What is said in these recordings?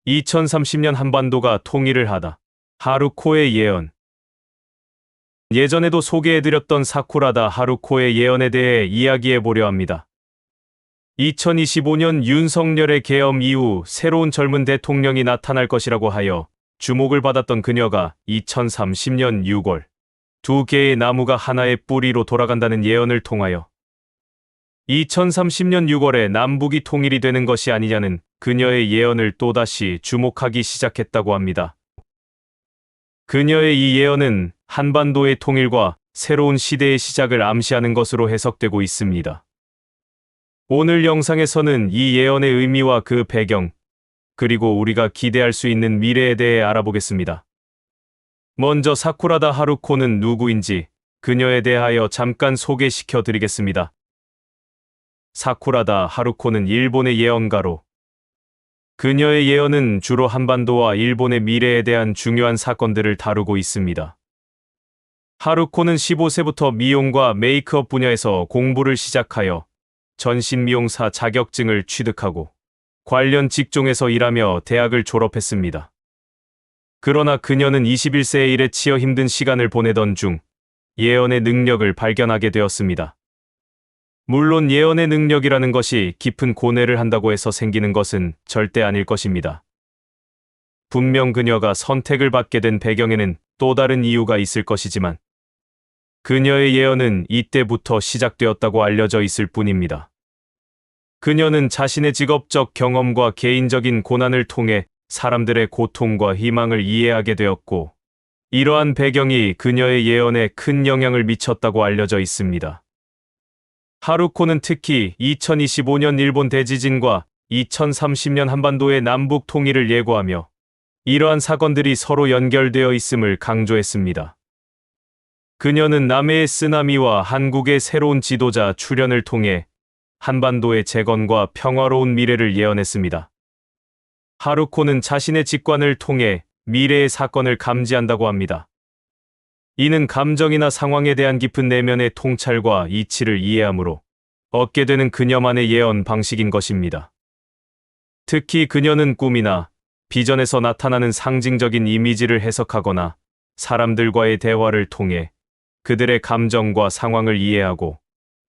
2030년 한반도가 통일을 하다. 하루코의 예언. 예전에도 소개해드렸던 사쿠라다 하루코의 예언에 대해 이야기해보려 합니다. 2025년 윤석열의 계엄 이후 새로운 젊은 대통령이 나타날 것이라고 하여 주목을 받았던 그녀가 2030년 6월 두 개의 나무가 하나의 뿌리로 돌아간다는 예언을 통하여 2030년 6월에 남북이 통일이 되는 것이 아니냐는 그녀의 예언을 또다시 주목하기 시작했다고 합니다. 그녀의 이 예언은 한반도의 통일과 새로운 시대의 시작을 암시하는 것으로 해석되고 있습니다. 오늘 영상에서는 이 예언의 의미와 그 배경, 그리고 우리가 기대할 수 있는 미래에 대해 알아보겠습니다. 먼저 사쿠라다 하루코는 누구인지 그녀에 대하여 잠깐 소개시켜 드리겠습니다. 사쿠라다 하루코는 일본의 예언가로 그녀의 예언은 주로 한반도와 일본의 미래에 대한 중요한 사건들을 다루고 있습니다. 하루코는 15세부터 미용과 메이크업 분야에서 공부를 시작하여 전신미용사 자격증을 취득하고 관련 직종에서 일하며 대학을 졸업했습니다. 그러나 그녀는 21세의 일에 치여 힘든 시간을 보내던 중 예언의 능력을 발견하게 되었습니다. 물론 예언의 능력이라는 것이 깊은 고뇌를 한다고 해서 생기는 것은 절대 아닐 것입니다. 분명 그녀가 선택을 받게 된 배경에는 또 다른 이유가 있을 것이지만 그녀의 예언은 이때부터 시작되었다고 알려져 있을 뿐입니다. 그녀는 자신의 직업적 경험과 개인적인 고난을 통해 사람들의 고통과 희망을 이해하게 되었고, 이러한 배경이 그녀의 예언에 큰 영향을 미쳤다고 알려져 있습니다. 하루코는 특히 2025년 일본 대지진과 2030년 한반도의 남북 통일을 예고하며 이러한 사건들이 서로 연결되어 있음을 강조했습니다. 그녀는 남해의 쓰나미와 한국의 새로운 지도자 출현을 통해 한반도의 재건과 평화로운 미래를 예언했습니다. 하루코는 자신의 직관을 통해 미래의 사건을 감지한다고 합니다. 이는 감정이나 상황에 대한 깊은 내면의 통찰과 이치를 이해함으로 얻게 되는 그녀만의 예언 방식인 것입니다. 특히 그녀는 꿈이나 비전에서 나타나는 상징적인 이미지를 해석하거나 사람들과의 대화를 통해 그들의 감정과 상황을 이해하고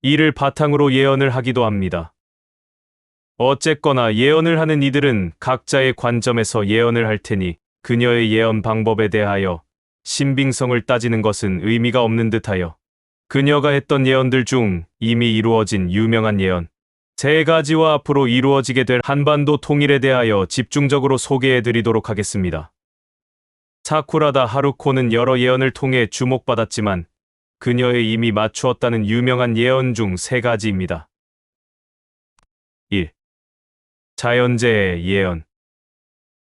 이를 바탕으로 예언을 하기도 합니다. 어쨌거나 예언을 하는 이들은 각자의 관점에서 예언을 할 테니 그녀의 예언 방법에 대하여 신빙성을 따지는 것은 의미가 없는 듯하여 그녀가 했던 예언들 중 이미 이루어진 유명한 예언 3가지와 앞으로 이루어지게 될 한반도 통일에 대하여 집중적으로 소개해 드리도록 하겠습니다. 사쿠라다 하루코는 여러 예언을 통해 주목받았지만 그녀의 이미 맞추었다는 유명한 예언 중 3가지입니다. 1. 자연재해 예언.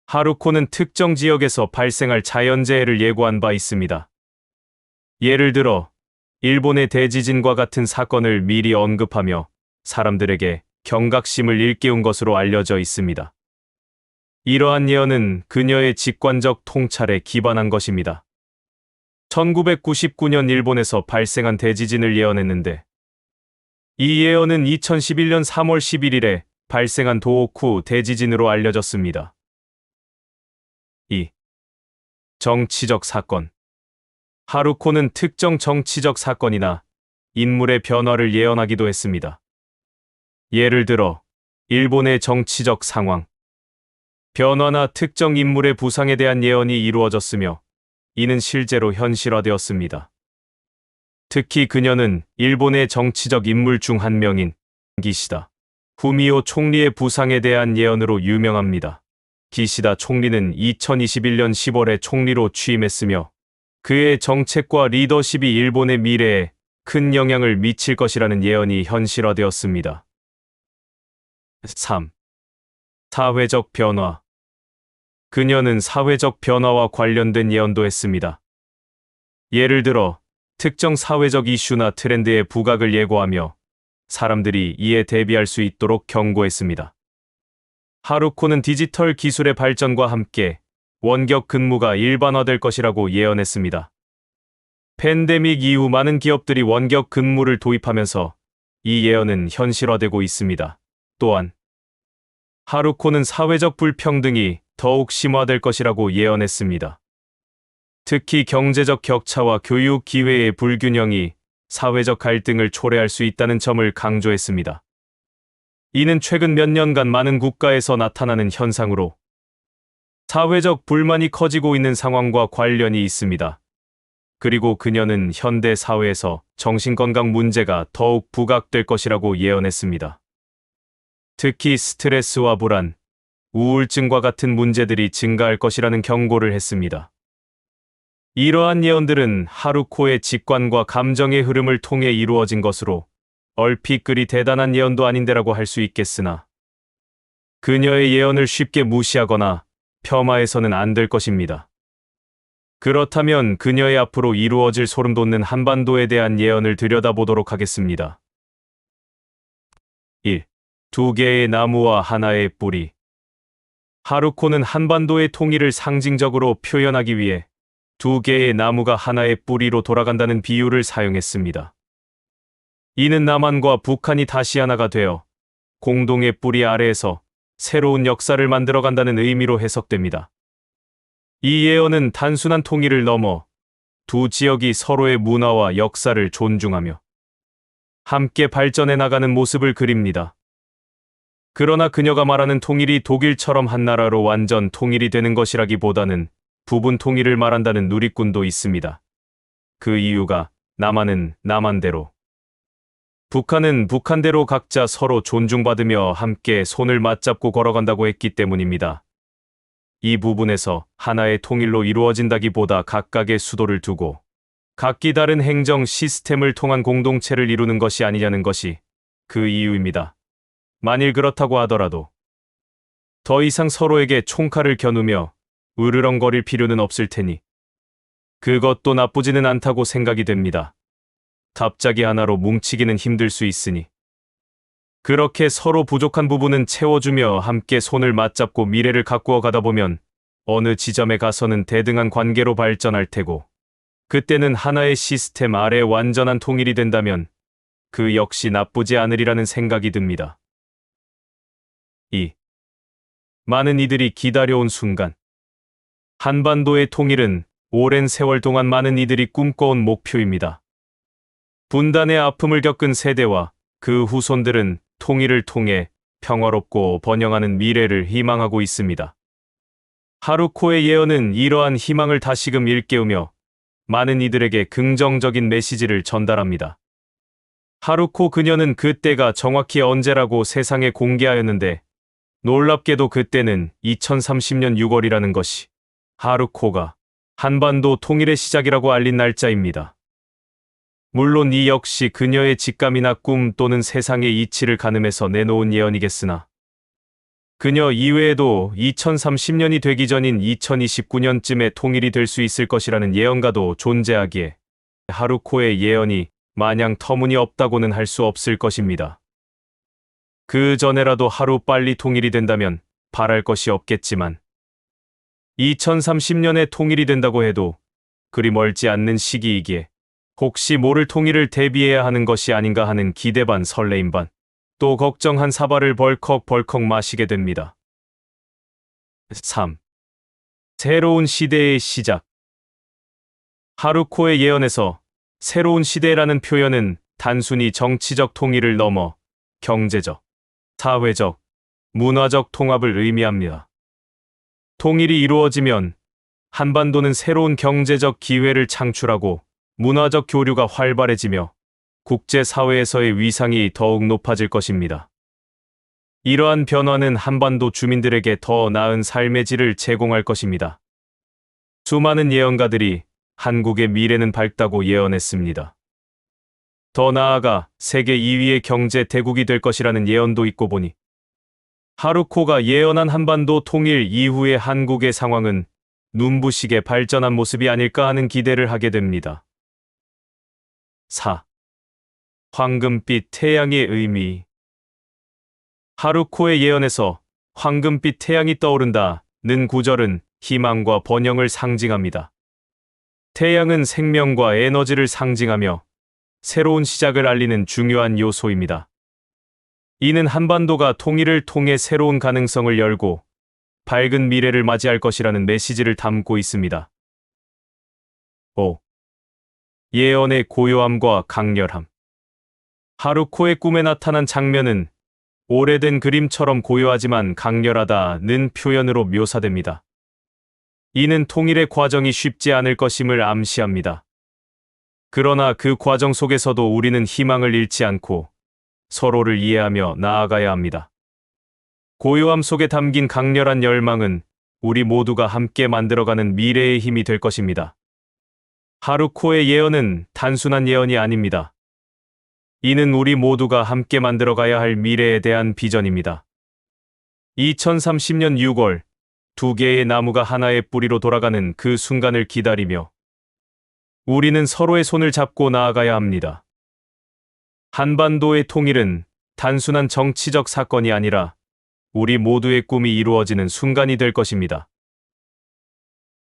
하루코는 특정 지역에서 발생할 자연재해를 예고한 바 있습니다. 예를 들어 일본의 대지진과 같은 사건을 미리 언급하며 사람들에게 경각심을 일깨운 것으로 알려져 있습니다. 이러한 예언은 그녀의 직관적 통찰에 기반한 것입니다. 1999년 일본에서 발생한 대지진을 예언했는데 이 예언은 2011년 3월 11일에 발생한 도호쿠 대지진으로 알려졌습니다. 2. 정치적 사건. 하루코는 특정 정치적 사건이나 인물의 변화를 예언하기도 했습니다. 예를 들어 일본의 정치적 상황, 변화나 특정 인물의 부상에 대한 예언이 이루어졌으며 이는 실제로 현실화되었습니다. 특히 그녀는 일본의 정치적 인물 중 한 명인 기시다 후미오 총리의 부상에 대한 예언으로 유명합니다. 기시다 총리는 2021년 10월에 총리로 취임했으며 그의 정책과 리더십이 일본의 미래에 큰 영향을 미칠 것이라는 예언이 현실화되었습니다. 3. 사회적 변화. 그녀는 사회적 변화와 관련된 예언도 했습니다. 예를 들어 특정 사회적 이슈나 트렌드의 부각을 예고하며 사람들이 이에 대비할 수 있도록 경고했습니다. 하루코는 디지털 기술의 발전과 함께 원격 근무가 일반화될 것이라고 예언했습니다. 팬데믹 이후 많은 기업들이 원격 근무를 도입하면서 이 예언은 현실화되고 있습니다. 또한 하루코는 사회적 불평등이 더욱 심화될 것이라고 예언했습니다. 특히 경제적 격차와 교육 기회의 불균형이 사회적 갈등을 초래할 수 있다는 점을 강조했습니다. 이는 최근 몇 년간 많은 국가에서 나타나는 현상으로 사회적 불만이 커지고 있는 상황과 관련이 있습니다. 그리고 그녀는 현대 사회에서 정신건강 문제가 더욱 부각될 것이라고 예언했습니다. 특히 스트레스와 불안, 우울증과 같은 문제들이 증가할 것이라는 경고를 했습니다. 이러한 예언들은 하루코의 직관과 감정의 흐름을 통해 이루어진 것으로 얼핏 그리 대단한 예언도 아닌데라고 할 수 있겠으나 그녀의 예언을 쉽게 무시하거나 폄하해서는 안 될 것입니다. 그렇다면 그녀의 앞으로 이루어질 소름돋는 한반도에 대한 예언을 들여다보도록 하겠습니다. 1. 두 개의 나무와 하나의 뿌리. 하루코는 한반도의 통일을 상징적으로 표현하기 위해 두 개의 나무가 하나의 뿌리로 돌아간다는 비유를 사용했습니다. 이는 남한과 북한이 다시 하나가 되어 공동의 뿌리 아래에서 새로운 역사를 만들어간다는 의미로 해석됩니다. 이 예언은 단순한 통일을 넘어 두 지역이 서로의 문화와 역사를 존중하며 함께 발전해 나가는 모습을 그립니다. 그러나 그녀가 말하는 통일이 독일처럼 한 나라로 완전 통일이 되는 것이라기보다는 부분 통일을 말한다는 누리꾼도 있습니다. 그 이유가 남한은 남한대로, 북한은 북한대로 각자 서로 존중받으며 함께 손을 맞잡고 걸어간다고 했기 때문입니다. 이 부분에서 하나의 통일로 이루어진다기보다 각각의 수도를 두고 각기 다른 행정 시스템을 통한 공동체를 이루는 것이 아니냐는 것이 그 이유입니다. 만일 그렇다고 하더라도 더 이상 서로에게 총칼을 겨누며 으르렁거릴 필요는 없을 테니 그것도 나쁘지는 않다고 생각이 됩니다. 갑자기 하나로 뭉치기는 힘들 수 있으니 그렇게 서로 부족한 부분은 채워주며 함께 손을 맞잡고 미래를 가꾸어 가다 보면 어느 지점에 가서는 대등한 관계로 발전할 테고 그때는 하나의 시스템 아래 완전한 통일이 된다면 그 역시 나쁘지 않으리라는 생각이 듭니다. 2. 많은 이들이 기다려온 순간. 한반도의 통일은 오랜 세월 동안 많은 이들이 꿈꿔온 목표입니다. 분단의 아픔을 겪은 세대와 그 후손들은 통일을 통해 평화롭고 번영하는 미래를 희망하고 있습니다. 하루코의 예언은 이러한 희망을 다시금 일깨우며 많은 이들에게 긍정적인 메시지를 전달합니다. 하루코 그녀는 그때가 정확히 언제라고 세상에 공개하였는데 놀랍게도 그때는 2030년 6월이라는 것이 하루코가 한반도 통일의 시작이라고 알린 날짜입니다. 물론 이 역시 그녀의 직감이나 꿈 또는 세상의 이치를 가늠해서 내놓은 예언이겠으나 그녀 이외에도 2030년이 되기 전인 2029년쯤에 통일이 될 수 있을 것이라는 예언가도 존재하기에 하루코의 예언이 마냥 터무니없다고는 할 수 없을 것입니다. 그 전에라도 하루 빨리 통일이 된다면 바랄 것이 없겠지만 2030년에 통일이 된다고 해도 그리 멀지 않는 시기이기에 혹시 모를 통일을 대비해야 하는 것이 아닌가 하는 기대 반 설레임 반 또 걱정 한 사발을 벌컥벌컥 마시게 됩니다. 3. 새로운 시대의 시작. 하루코의 예언에서 새로운 시대라는 표현은 단순히 정치적 통일을 넘어 경제적, 사회적, 문화적 통합을 의미합니다. 통일이 이루어지면 한반도는 새로운 경제적 기회를 창출하고 문화적 교류가 활발해지며 국제사회에서의 위상이 더욱 높아질 것입니다. 이러한 변화는 한반도 주민들에게 더 나은 삶의 질을 제공할 것입니다. 수많은 예언가들이 한국의 미래는 밝다고 예언했습니다. 더 나아가 세계 2위의 경제 대국이 될 것이라는 예언도 있고 보니 하루코가 예언한 한반도 통일 이후의 한국의 상황은 눈부시게 발전한 모습이 아닐까 하는 기대를 하게 됩니다. 4. 황금빛 태양의 의미. 하루코의 예언에서 황금빛 태양이 떠오른다는 구절은 희망과 번영을 상징합니다. 태양은 생명과 에너지를 상징하며 새로운 시작을 알리는 중요한 요소입니다. 이는 한반도가 통일을 통해 새로운 가능성을 열고 밝은 미래를 맞이할 것이라는 메시지를 담고 있습니다. 5. 예언의 고요함과 강렬함. 하루코의 꿈에 나타난 장면은 오래된 그림처럼 고요하지만 강렬하다는 표현으로 묘사됩니다. 이는 통일의 과정이 쉽지 않을 것임을 암시합니다. 그러나 그 과정 속에서도 우리는 희망을 잃지 않고 서로를 이해하며 나아가야 합니다. 고요함 속에 담긴 강렬한 열망은 우리 모두가 함께 만들어가는 미래의 힘이 될 것입니다. 하루코의 예언은 단순한 예언이 아닙니다. 이는 우리 모두가 함께 만들어가야 할 미래에 대한 비전입니다. 2030년 6월, 두 개의 나무가 하나의 뿌리로 돌아가는 그 순간을 기다리며 우리는 서로의 손을 잡고 나아가야 합니다. 한반도의 통일은 단순한 정치적 사건이 아니라 우리 모두의 꿈이 이루어지는 순간이 될 것입니다.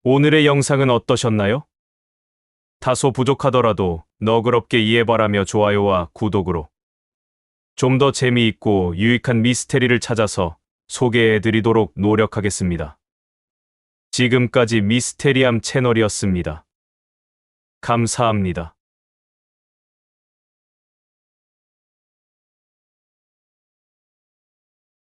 오늘의 영상은 어떠셨나요? 다소 부족하더라도 너그럽게 이해바라며 좋아요와 구독으로 좀 더 재미있고 유익한 미스테리를 찾아서 소개해드리도록 노력하겠습니다. 지금까지 미스테리함 채널이었습니다. 감사합니다.